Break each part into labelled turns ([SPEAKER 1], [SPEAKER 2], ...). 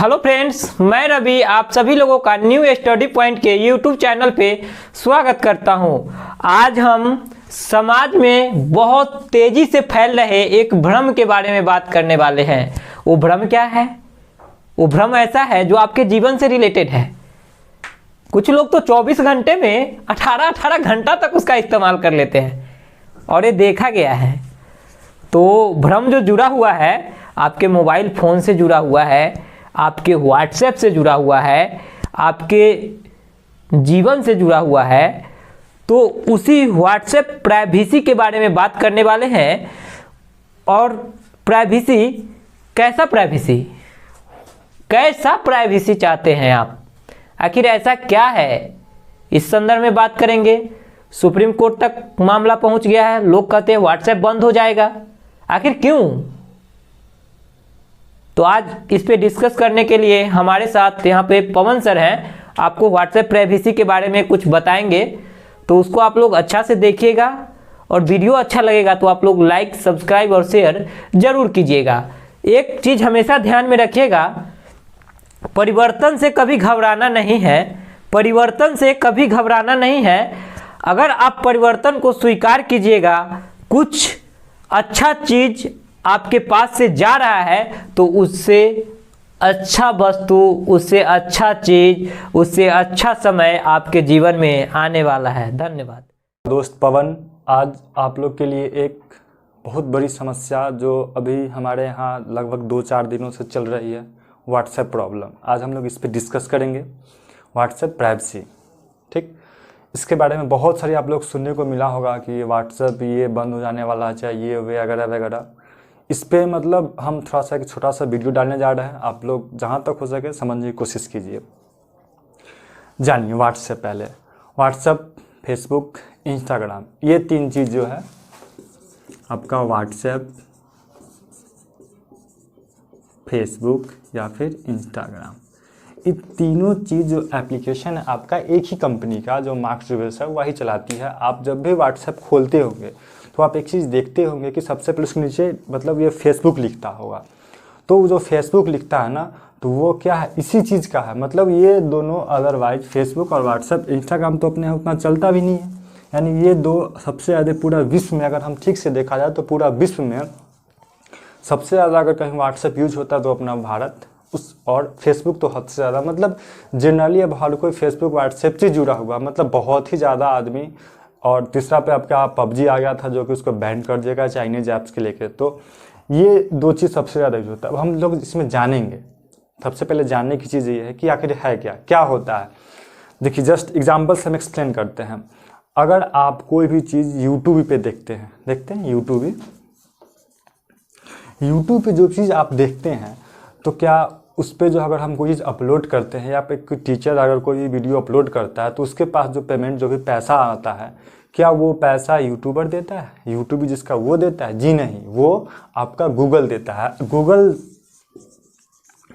[SPEAKER 1] Hello friends, मैं रवि आप सभी लोगों का न्यू स्टडी पॉइंट के यूट्यूब चैनल पे स्वागत करता हूं। आज हम समाज में बहुत तेजी से फैल रहे एक भ्रम के बारे में बात करने वाले हैं। वो भ्रम क्या है? वो भ्रम ऐसा है जो आपके जीवन से रिलेटेड है। कुछ लोग तो 24 घंटे में 18 घंटा तक उसका इस्तेमाल कर लेते हैं और ये देखा गया है। तो भ्रम जो जुड़ा हुआ है आपके मोबाइल फ़ोन से जुड़ा हुआ है, आपके व्हाट्सएप से जुड़ा हुआ है, आपके जीवन से जुड़ा हुआ है। तो उसी व्हाट्सएप प्राइवेसी के बारे में बात करने वाले हैं। और प्राइवेसी, कैसा प्राइवेसी चाहते हैं आप? आखिर ऐसा क्या है? इस संदर्भ में बात करेंगे। सुप्रीम कोर्ट तक मामला पहुंच गया है, लोग कहते हैं व्हाट्सएप बंद हो जाएगा। आखिर क्यों? तो आज इस पे डिस्कस करने के लिए हमारे साथ यहाँ पे पवन सर हैं। आपको व्हाट्सएप प्राइवेसी के बारे में कुछ बताएंगे, तो उसको आप लोग अच्छा से देखिएगा और वीडियो अच्छा लगेगा तो आप लोग लाइक, सब्सक्राइब और शेयर जरूर कीजिएगा। एक चीज़ हमेशा ध्यान में रखिएगा, परिवर्तन से कभी घबराना नहीं है। परिवर्तन से कभी घबराना नहीं है। अगर आप परिवर्तन को स्वीकार कीजिएगा, कुछ अच्छा चीज़ आपके पास से जा रहा है तो उससे अच्छा वस्तु, उससे अच्छा चीज़, उससे अच्छा समय आपके जीवन में आने वाला है। धन्यवाद।
[SPEAKER 2] दोस्त पवन, आज आप लोग के लिए एक बहुत बड़ी समस्या जो अभी हमारे यहाँ लगभग 2-4 दिनों से चल रही है, व्हाट्सएप प्रॉब्लम। आज हम लोग इस पे डिस्कस करेंगे, व्हाट्सएप प्राइवेसी। ठीक, इसके बारे में बहुत सारी आप लोग सुनने को मिला होगा कि व्हाट्सएप ये बंद हो जाने वाला है, चाहे ये वगैरह वगैरह। इस पे मतलब हम थोड़ा सा एक छोटा सा वीडियो डालने जा रहे हैं। आप लोग जहाँ तक हो सके समझने की कोशिश कीजिए। जानिए व्हाट्सएप। पहले व्हाट्सएप, फेसबुक, इंस्टाग्राम, ये 3 चीज़ जो है आपका व्हाट्सएप, फेसबुक या फिर इंस्टाग्राम, ये तीनों चीज़ जो एप्लीकेशन है आपका एक ही कंपनी का जो मार्क जुगरबर्ग है वही चलाती है। आप जब भी व्हाट्सएप खोलते होंगे तो आप एक चीज़ देखते होंगे कि सबसे पहले उसके नीचे मतलब ये फेसबुक लिखता होगा। तो जो फेसबुक लिखता है ना, तो वो क्या है, इसी चीज़ का है। मतलब ये दोनों, अदरवाइज फेसबुक और व्हाट्सएप, इंस्टाग्राम तो अपने उतना चलता भी नहीं है। यानी ये दो सबसे ज़्यादा पूरा विश्व में, अगर हम ठीक से देखा जाए तो पूरा विश्व में सबसे ज़्यादा अगर कहीं व्हाट्सएप यूज होता है तो अपना भारत, उस और फेसबुक तो हद से ज़्यादा। मतलब जनरली अब हर कोई फेसबुक व्हाट्सएप से जुड़ा हुआ, मतलब बहुत ही ज़्यादा आदमी। और तीसरा पे आपका पबजी आ गया था जो कि उसको बैन कर देगा चाइनीज ऐप्स के लेके। तो ये 2 चीज़ सबसे ज़्यादा यूज होता है। अब हम लोग इसमें जानेंगे। सबसे पहले जानने की चीज़ ये है कि आखिर है क्या होता है। देखिए, जस्ट एग्जाम्पल से हम एक्सप्लेन करते हैं। अगर आप कोई भी चीज़ यूट्यूब पे देखते हैं यूट्यूब पे जो चीज़ आप देखते हैं, तो क्या उस पर जो अगर हम कोई चीज़ अपलोड करते हैं या फिर कोई टीचर अगर कोई वीडियो अपलोड करता है तो उसके पास जो पेमेंट, जो भी पैसा आता है, क्या वो पैसा यूट्यूबर देता है? यूट्यूब जिसका वो देता है? जी नहीं, वो आपका गूगल देता है।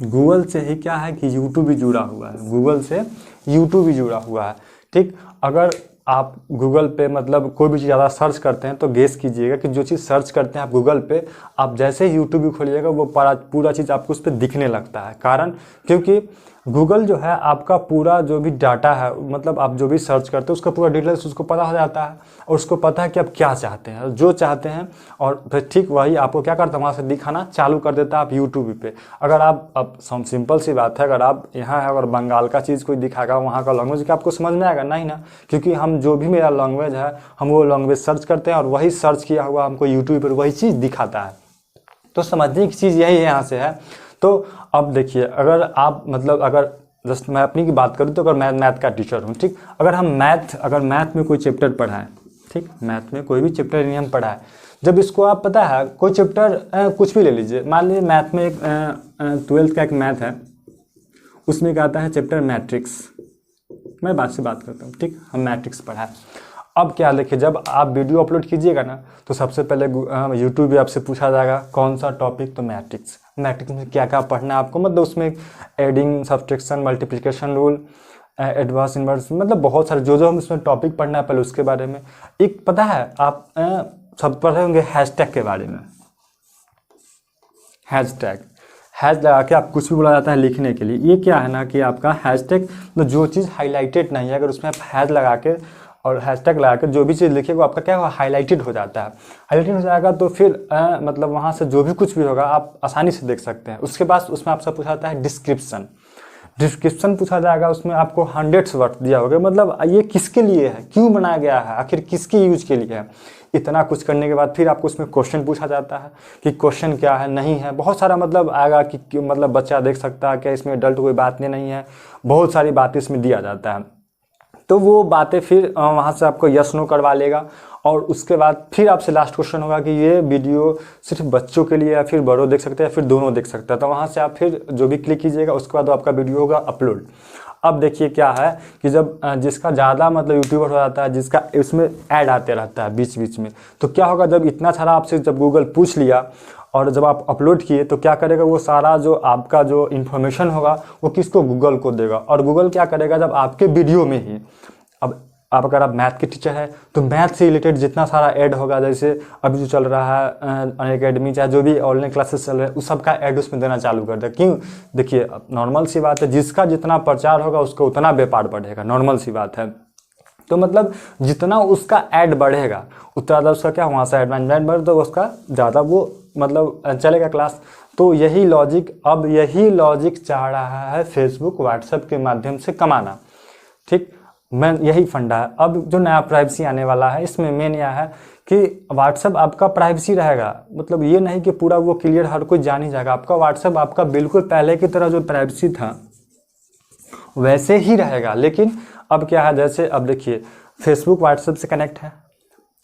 [SPEAKER 2] गूगल से ही क्या है कि यूट्यूब भी जुड़ा हुआ है। गूगल से यूट्यूब भी जुड़ा हुआ है। ठीक, अगर आप गूगल पे मतलब कोई भी चीज़ ज़्यादा सर्च करते हैं तो गेस कीजिएगा कि जो चीज़ सर्च करते हैं आप गूगल पे, आप जैसे ही यूट्यूब भी खोलिएगा वो पूरा चीज़ आपको उस पर दिखने लगता है। कारण क्योंकि गूगल जो है आपका पूरा जो भी डाटा है, मतलब आप जो भी सर्च करते हैं उसका पूरा डिटेल्स उसको पता हो जाता है और उसको पता है कि आप क्या चाहते हैं, जो चाहते हैं। और फिर ठीक वही आपको क्या करता है, वहाँ से दिखाना चालू कर देता है आप यूट्यूब पे। अगर आप, अब सिंपल सी बात है, अगर आप यहाँ है अगर बंगाल का चीज़ कोई दिखाएगा, वहाँ का लैंग्वेज क्या आपको समझ में आएगा? नहीं ना, क्योंकि हम जो भी मेरा लैंग्वेज है हम वो लैंग्वेज सर्च करते हैं और वही सर्च किया हुआ हमको यूट्यूब पर वही चीज़ दिखाता है। तो समझने की चीज़ यही यहाँ से है। तो अब देखिए, अगर आप मतलब अगर जस्ट मैं अपनी की बात करूँ तो अगर मैं मैथ का टीचर हूँ, ठीक, अगर मैथ में कोई चैप्टर पढ़ा है, ठीक, मैथ में कोई भी चैप्टर नहीं हम पढ़ा है, जब इसको आप पता है कोई चैप्टर कुछ भी ले लीजिए, मान लीजिए मैथ में एक 12th का एक मैथ है, उसमें क्या आता है चैप्टर मैट्रिक्स। मैं बात करता हूँ, ठीक, हम मैट्रिक्स पढ़ा है। अब क्या देखिए, जब आप वीडियो अपलोड कीजिएगा ना तो सबसे पहले यूट्यूब भी आपसे पूछा जाएगा कौन सा टॉपिक, तो मैट्रिक्स में क्या क्या पढ़ना है आपको, मतलब उसमें adding, subtraction, multiplication rule, advance inverse, मतलब बहुत सारे जो हम इसमें टॉपिक पढ़ना है पहले उसके बारे में। एक पता है आप सब पढ़े होंगे हैशटैग के बारे में। हैश लगा के आप कुछ भी बोला जाता है लिखने के लिए। ये क्या है ना कि आपका हैशटैग, तो जो चीज़ हाईलाइटेड नहीं है अगर उसमें आप हैश लगा के और हैशटैग लगा के जो भी चीज़ लिखिए वो आपका क्या होगा, हाईलाइटेड हो जाता है। हाईलाइटेड हो जाएगा तो फिर मतलब वहाँ से जो भी कुछ भी होगा आप आसानी से देख सकते हैं। उसके बाद उसमें आपसे पूछा जाता है डिस्क्रिप्शन। डिस्क्रिप्शन पूछा जाएगा, उसमें आपको 100 वर्ड दिया होगा, मतलब ये किसके लिए है, क्यों बनाया गया है, आखिर किसके यूज के लिए है। इतना कुछ करने के बाद फिर आपको उसमें क्वेश्चन पूछा जाता है कि क्वेश्चन क्या है, नहीं है, बहुत सारा मतलब आएगा कि मतलब बच्चा देख सकता है क्या इसमें एडल्ट कोई बात नहीं है, बहुत सारी बातें इसमें दिया जाता है। तो वो बातें फिर वहाँ से आपको यस नो करवा लेगा और उसके बाद फिर आपसे लास्ट क्वेश्चन होगा कि ये वीडियो सिर्फ बच्चों के लिए या फिर बड़ों देख सकते हैं या फिर दोनों देख सकते हैं। तो वहाँ से आप फिर जो भी क्लिक कीजिएगा उसके बाद आपका वीडियो होगा अपलोड। अब देखिए क्या है कि जब जिसका ज़्यादा मतलब यूट्यूबर हो जाता है, जिसका इसमें ऐड आते रहता है बीच बीच में, तो क्या होगा जब इतना सारा आपसे जब गूगल पूछ लिया और जब आप अपलोड किए तो क्या करेगा, वो सारा जो आपका जो इन्फॉर्मेशन होगा वो किसको, गूगल को देगा। और गूगल क्या करेगा, जब आपके वीडियो में ही अब आप अगर आप मैथ के टीचर हैं तो मैथ से रिलेटेड जितना सारा ऐड होगा, जैसे अभी जो चल रहा है अनअकैडमी चाहे जो भी ऑनलाइन क्लासेस चल रहे हैं उस सब का ऐड उसमें देना चालू कर दे। क्यों, देखिए नॉर्मल सी बात है, जिसका जितना प्रचार होगा उसका उतना व्यापार बढ़ेगा, नॉर्मल सी बात है। तो मतलब जितना उसका ऐड बढ़ेगा उतना ज़्यादा उसका क्या वहाँ से एडवांसमेंट बढ़ तो उसका ज़्यादा वो मतलब चलेगा क्लास। तो यही लॉजिक चाह रहा है फेसबुक व्हाट्सएप के माध्यम से कमाना। ठीक, मैं यही फंडा है। अब जो नया प्राइवेसी आने वाला है इसमें मेन यह है कि व्हाट्सएप आपका प्राइवेसी रहेगा, मतलब ये नहीं कि पूरा वो क्लियर हर कोई जान ही जाएगा। आपका व्हाट्सएप आपका बिल्कुल पहले की तरह जो प्राइवेसी था वैसे ही रहेगा। लेकिन अब क्या है, जैसे अब देखिए फेसबुक व्हाट्सएप से कनेक्ट है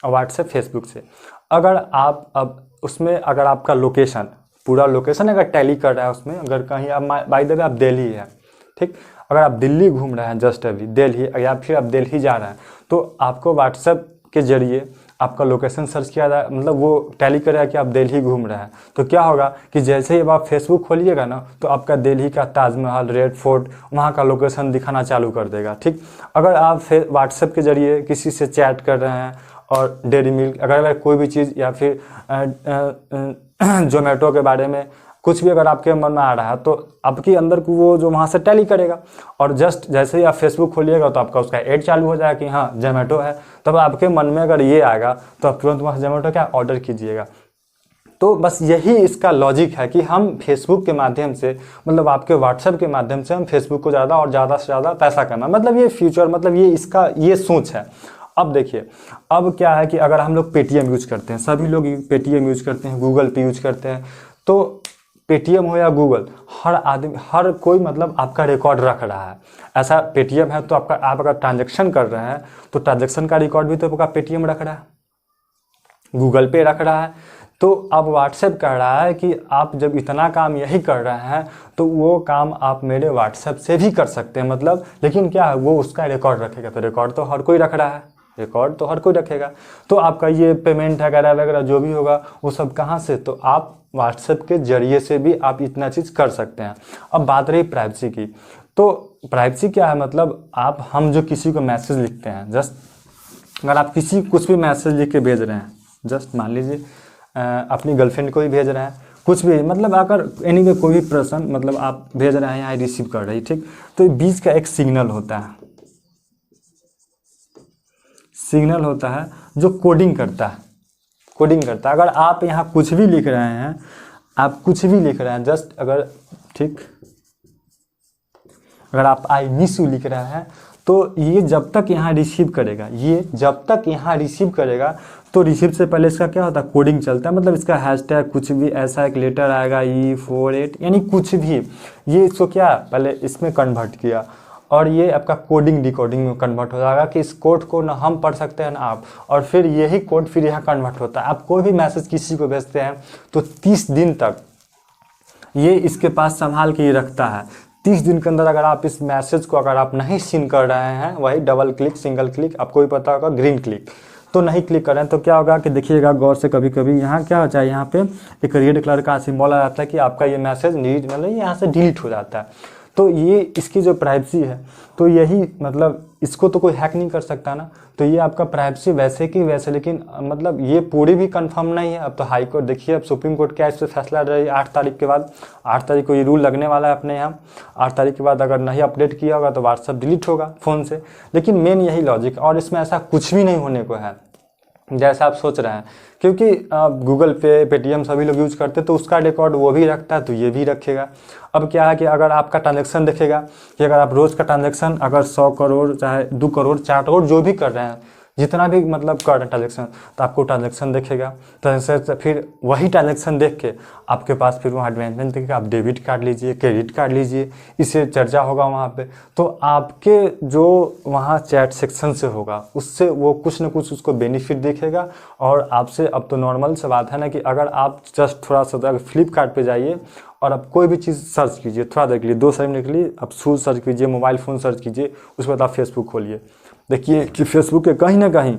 [SPEAKER 2] और व्हाट्सएप फेसबुक से, अगर आप अब उसमें अगर आपका लोकेशन पूरा लोकेशन अगर टैली कर रहा है उसमें, अगर कहीं आप बाय द वे आप दिल्ली है, ठीक, अगर आप दिल्ली घूम रहे हैं जस्ट अभी दिल्ली या फिर आप दिल्ली जा रहे हैं तो आपको व्हाट्सएप के जरिए आपका लोकेशन सर्च किया जाए, मतलब वो टैली करेगा कि आप दिल्ली घूम रहे हैं। तो क्या होगा कि जैसे ही आप फेसबुक खोलिएगा ना तो आपका दिल्ली का ताजमहल, रेड फोर्ट, वहाँ का लोकेशन दिखाना चालू कर देगा। ठीक, अगर आप व्हाट्सएप के जरिए किसी से चैट कर रहे हैं और डेयरी मिल्क अगर कोई भी चीज़ या फिर जोमेटो के बारे में कुछ भी अगर आपके मन में आ रहा है तो आपके अंदर को वो जो वहाँ से टैली करेगा और जस्ट जैसे ही आप फेसबुक खोलिएगा तो आपका उसका ऐड चालू हो जाएगा कि हाँ जोमेटो है। तब आपके मन में अगर ये आएगा तो आप तुरंत वहाँ जोमेटो क्या ऑर्डर कीजिएगा। तो बस यही इसका लॉजिक है कि हम फेसबुक के माध्यम से, मतलब आपके व्हाट्सएप के माध्यम से हम फेसबुक को ज़्यादा और ज़्यादा से ज़्यादा पैसा कमाएं, मतलब ये फ्यूचर, मतलब ये इसका ये सोच है। अब देखिए अब क्या है कि अगर हम लोग पेटीएम यूज करते हैं, सभी लोग पेटीएम यूज करते हैं, गूगल पे यूज करते हैं, तो पेटीएम हो या गूगल हर आदमी हर कोई मतलब आपका रिकॉर्ड रख रहा है। ऐसा पेटीएम है तो आपका आप अगर ट्रांजैक्शन कर रहे हैं तो ट्रांजैक्शन का रिकॉर्ड भी तो आपका पेटीएम रख रहा है, गूगल पे रख रहा है। तो अब व्हाट्सएप कह रहा है कि आप जब इतना काम यही कर रहे हैं तो वो काम आप मेरे व्हाट्सएप से भी कर सकते हैं, मतलब लेकिन क्या है वो उसका रिकॉर्ड रखेगा। तो रिकॉर्ड तो हर कोई रख रहा है, रिकॉर्ड तो हर कोई रखेगा। तो आपका ये पेमेंट वगैरह वगैरह जो भी होगा वो सब कहाँ से, तो आप व्हाट्सएप के जरिए से भी आप इतना चीज़ कर सकते हैं। अब बात रही प्राइवेसी की, तो प्राइवेसी क्या है, मतलब हम जो किसी को मैसेज लिखते हैं, जस्ट अगर आप किसी कुछ भी मैसेज लिख के भेज रहे हैं, जस्ट मान लीजिए अपनी गर्लफ्रेंड को ही भेज रहे हैं, कुछ भी मतलब अगर एनीवे कोई भी पर्सन मतलब आप भेज रहे हैं या रिसीव कर रहे हैं, ठीक, तो बीच का एक सिग्नल होता है, सिग्नल होता है जो कोडिंग करता है, कोडिंग करता है। अगर आप यहाँ कुछ भी लिख रहे हैं, आप कुछ भी लिख रहे हैं, जस्ट अगर ठीक अगर आप आई मिस यू लिख रहे हैं तो ये जब तक यहाँ रिसीव करेगा, ये जब तक यहाँ रिसीव करेगा तो रिसीव से पहले इसका क्या होता है, कोडिंग चलता है, मतलब इसका हैशटैग कुछ भी ऐसा एक लेटर आएगा E48 यानी कुछ भी, ये इसको क्या पहले इसमें कन्वर्ट किया और ये आपका कोडिंग डिकोडिंग में कन्वर्ट हो जाएगा कि इस कोड को ना हम पढ़ सकते हैं ना आप, और फिर यही कोड फिर यहाँ कन्वर्ट होता है। आप कोई भी मैसेज किसी को भेजते हैं तो 30 दिन तक ये इसके पास संभाल के ये रखता है। 30 दिन के अंदर अगर आप इस मैसेज को अगर आप नहीं सीन कर रहे हैं, वही डबल क्लिक सिंगल क्लिक आपको भी पता होगा, ग्रीन क्लिक तो नहीं क्लिक कर रहे हैं, तो क्या होगा कि देखिएगा गौर से, कभी कभी यहाँ क्या होता है, यहाँ पे एक रेड कलर का सिंबल आ जाता है कि आपका ये मैसेज मतलब यहाँ से डिलीट हो जाता है। तो ये इसकी जो प्राइवेसी है, तो यही मतलब इसको तो कोई हैक नहीं कर सकता ना, तो ये आपका प्राइवेसी वैसे की वैसे, लेकिन मतलब ये पूरी भी कंफर्म नहीं है। अब तो हाई कोर्ट देखिए, अब सुप्रीम कोर्ट क्या इस पर फैसला रही 8 तारीख के बाद, 8 तारीख को ये रूल लगने वाला है अपने यहाँ। 8 तारीख के बाद अगर नहीं अपडेट किया होगा तो व्हाट्सएप डिलीट होगा फ़ोन से। लेकिन मेन यही लॉजिक, और इसमें ऐसा कुछ भी नहीं होने को है जैसा आप सोच रहे हैं, क्योंकि गूगल पे, पेटीएम सभी लोग यूज करते हैं, तो उसका रिकॉर्ड वो भी रखता है, तो ये भी रखेगा। अब क्या है कि अगर आपका ट्रांजैक्शन देखेगा कि अगर आप रोज़ का ट्रांजैक्शन अगर 100 करोड़ चाहे 2 करोड़ 4 करोड़ जो भी कर रहे हैं, जितना भी मतलब कर रहे हैं ट्रांजेक्शन, तो आपको ट्रांजेक्शन देखेगा। ट्रांजेक्शन फिर वही ट्रांजेक्शन देख के आपके पास फिर वहाँ एडवांसमेंट देखेगा, आप डेबिट कार्ड लीजिए, क्रेडिट कार्ड लीजिए, इससे चर्चा होगा वहाँ पे। तो आपके जो वहाँ चैट सेक्शन से होगा उससे वो कुछ ना कुछ उसको बेनिफिट दिखेगा। और आपसे अब तो नॉर्मल से बात है ना कि अगर आप जस्ट थोड़ा सा अगर फ्लिपकार्ट पे जाइए और आप कोई भी चीज़ सर्च कीजिए थोड़ा देर के लिए, 2 सेकंड के लिए आप शूज़ सर्च कीजिए, मोबाइल फ़ोन सर्च कीजिए, उसके बाद आप फेसबुक खोलिए, देखिए कि फेसबुक के कहीं ना कहीं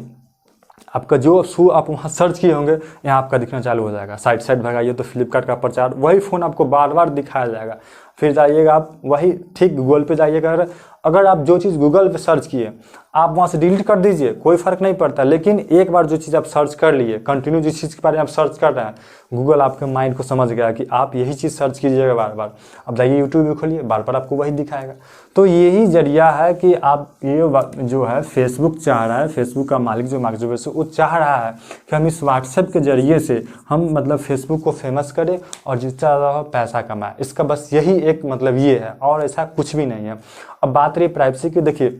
[SPEAKER 2] आपका जो शू आप वहाँ सर्च किए होंगे यहाँ आपका दिखना चालू हो जाएगा। साइड भगाइए तो फ्लिपकार्ट का प्रचार, वही फ़ोन आपको बार बार दिखाया जाएगा। फिर जाइएगा आप वही ठीक गूगल पे जाइएगा, अगर आप जो चीज़ गूगल पे सर्च किए आप वहाँ से डिलीट कर दीजिए, कोई फ़र्क नहीं पड़ता। लेकिन एक बार जो चीज़ आप सर्च कर लिए, कंटिन्यू जिस चीज़ के बारे में आप सर्च कर रहे हैं, गूगल आपके माइंड को समझ गया कि आप यही चीज़ सर्च कीजिएगा बार बार। अब जाइए यूट्यूब में खोलिए, बार बार आपको वही दिखाएगा। तो यही जरिया है कि आप ये जो है फेसबुक चाह रहा है, फेसबुक का मालिक जो मार्क जुकरबर्ग वो चाह रहा है कि हम इस व्हाट्सएप के जरिए से हम मतलब फेसबुक को फेमस करें और जितना ज़्यादा हो पैसा कमाए। इसका बस यही एक मतलब ये है, और ऐसा कुछ भी नहीं है। अब बात रही प्राइवेसी की, देखिए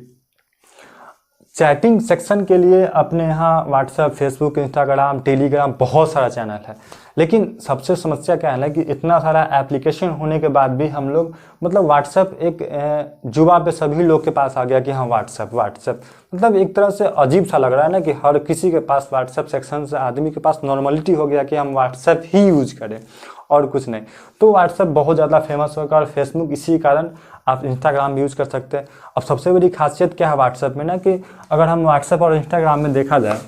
[SPEAKER 2] चैटिंग सेक्शन के लिए अपने यहाँ व्हाट्सएप, फेसबुक, इंस्टाग्राम, टेलीग्राम बहुत सारा चैनल है। लेकिन सबसे समस्या क्या है ना कि इतना सारा एप्लीकेशन होने के बाद भी हम लोग मतलब व्हाट्सएप एक जुबा पे सभी लोग के पास आ गया कि हाँ व्हाट्सएप मतलब एक तरह से अजीब सा लग रहा है ना कि हर किसी के पास व्हाट्सएप सेक्शन से आदमी के पास नॉर्मलिटी हो गया कि हम व्हाट्सएप ही यूज करें और कुछ नहीं। तो व्हाट्सएप बहुत ज़्यादा फेमस होगा और फेसबुक इसी कारण आप इंस्टाग्राम भी यूज़ कर सकते हैं। अब सबसे बड़ी खासियत क्या है व्हाट्सएप में ना कि अगर हम व्हाट्सएप और इंस्टाग्राम में देखा जाए,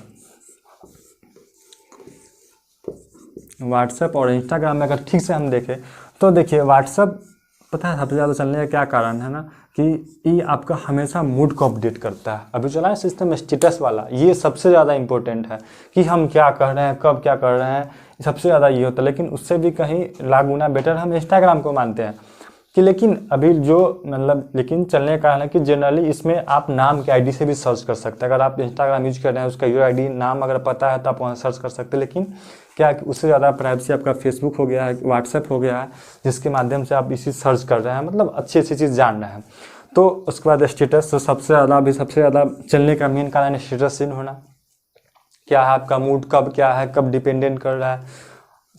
[SPEAKER 2] व्हाट्सएप और इंस्टाग्राम में अगर ठीक से हम देखें तो देखिए व्हाट्सएप पता है सबसे ज़्यादा चलने का क्या कारण है ना कि ये आपका हमेशा मूड को अपडेट करता है। अभी चला है सिस्टम स्टेटस वाला, ये सबसे ज़्यादा इंपॉर्टेंट है कि हम क्या कर रहे हैं, कब क्या कर रहे हैं, सबसे ज़्यादा ये होता है। लेकिन उससे भी कहीं लाख गुना बेटर हम इंस्टाग्राम को मानते हैं कि लेकिन अभी जो मतलब लेकिन चलने का कारण है कि जनरली इसमें आप नाम के आईडी से भी सर्च कर सकते हैं। अगर आप इंस्टाग्राम यूज कर रहे हैं उसका यूआर आईडी नाम अगर पता है तो आप वहाँ सर्च कर सकते हैं। लेकिन क्या है कि उससे ज़्यादा प्राइवेसी आपका फेसबुक हो गया है, व्हाट्सएप हो गया है, जिसके माध्यम से आप इसी सर्च कर रहे हैं, मतलब अच्छी चीज़ जान रहे हैं। तो उसके बाद स्टेटस, तो सबसे ज़्यादा चलने का मेन कारण स्टेटस सीन होना। क्या है आपका मूड, कब क्या है, कब डिपेंडेंट कर रहा है,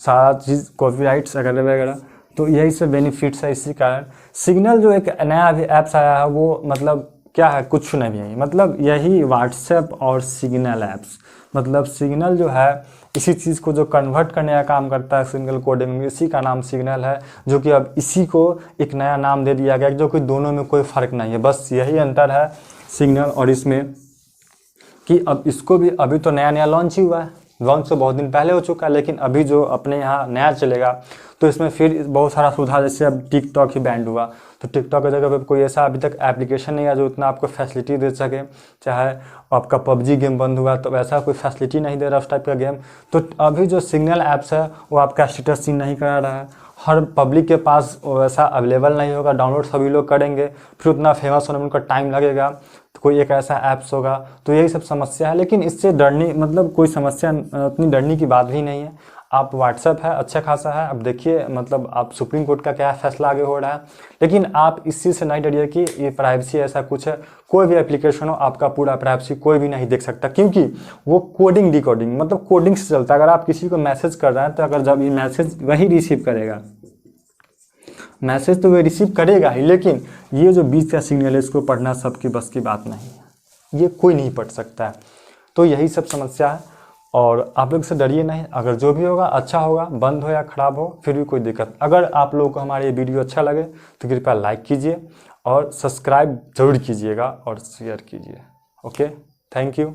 [SPEAKER 2] सारा चीज़ कॉपीराइट्स वगैरह वगैरह, तो यही सब बेनिफिट्स है। इसी कारण सिग्नल जो एक नया अभी ऐप्स आया है वो मतलब क्या है, कुछ नहीं है, मतलब यही व्हाट्सएप और सिग्नल ऐप्स, मतलब सिग्नल जो है इसी चीज़ को जो कन्वर्ट करने का काम करता है सिंगल कोडिंग में, इसी का नाम सिग्नल है, जो कि अब इसी को एक नया नाम दे दिया गया, जो कि दोनों में कोई फ़र्क नहीं है। बस यही अंतर है सिग्नल और इसमें कि अब इसको भी अभी तो नया लॉन्च ही हुआ है, लॉन्च तो बहुत दिन पहले हो चुका है, लेकिन अभी जो अपने यहाँ नया चलेगा तो इसमें फिर बहुत सारा सुधार, जैसे अब टिकटॉक ही बैंड हुआ तो टिकटॉक की जगह पे कोई ऐसा अभी तक एप्लीकेशन नहीं है जो उतना आपको फैसिलिटी दे सके। चाहे आपका पबजी गेम बंद हुआ तो वैसा कोई फैसिलिटी नहीं दे रहा उस टाइप का गेम। तो अभी जो सिग्नल ऐप्स है वो आपका स्टेटस सीन नहीं करा रहा है, हर पब्लिक के पास वैसा अवेलेबल नहीं होगा, डाउनलोड सभी लोग करेंगे, फिर उतना फेमस होने में उनका टाइम लगेगा, तो कोई एक ऐसा ऐप्स होगा। तो यही सब समस्या है, लेकिन इससे डरने मतलब कोई समस्या उतनी डरने की बात भी नहीं है। आप व्हाट्सएप है अच्छा खासा है, अब देखिए मतलब आप सुप्रीम कोर्ट का क्या फैसला आगे हो रहा है, लेकिन आप इस चीज़ से नहीं डरिए कि ये प्राइवेसी ऐसा कुछ है। कोई भी एप्लीकेशन हो आपका पूरा प्राइवेसी कोई भी नहीं देख सकता, क्योंकि वो कोडिंग डिकोडिंग मतलब कोडिंग से चलता है। अगर आप किसी को मैसेज कर रहे हैं तो अगर जब ये मैसेज वही रिसीव करेगा, मैसेज तो वो रिसीव करेगा ही, लेकिन ये जो बीच का सिग्नल है इसको पढ़ना सबकी बस की बात नहीं है, ये कोई नहीं पढ़ सकता है। तो यही सब समस्या है और आप लोग से डरिए नहीं, अगर जो भी होगा अच्छा होगा, बंद हो या ख़राब हो फिर भी कोई दिक्कत। अगर आप लोगों को हमारे ये वीडियो अच्छा लगे तो कृपया लाइक कीजिए और सब्सक्राइब जरूर कीजिएगा और शेयर कीजिए। Okay, thank you.